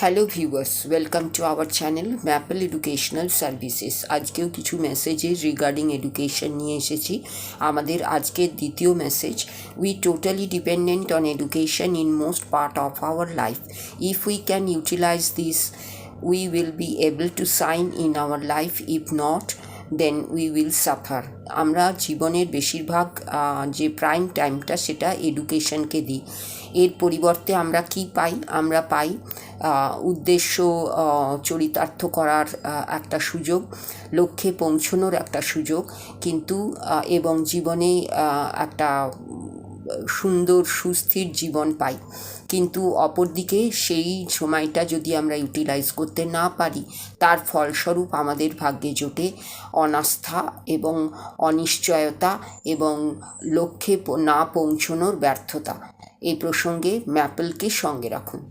Hello viewers, welcome to our channel maple educational services. আজকেও কিছু messages regarding education নিয়ে এসেছি। আমাদের আজকের দ্বিতীয় message, we totally dependent on education in most part of our life. If we can utilise this, we will be able to shine in our life. If not, then we will suffer. আমরা জীবনের বেশিরভাগ যে prime টাইমটা সেটা এডুকেশনকে দিই। এর পরিবর্তে আমরা কি পাই? আমরা পাই উদ্দেশ্য চরিতার্থ করার একটা সুযোগ, লক্ষ্যে পৌঁছনোর একটা সুযোগ, কিন্তু এবং জীবনে একটা সুন্দর সুস্থির জীবন পাই। কিন্তু অপরদিকে সেই সময়টা যদি আমরা ইউটিলাইজ করতে না পারি, তার ফলস্বরূপ আমাদের ভাগ্যে জোটে অনাস্থা এবং অনিশ্চয়তা এবং লক্ষ্যে না পৌঁছনোর ব্যর্থতা। এই প্রসঙ্গে ম্যাপলকে সঙ্গে রাখুন।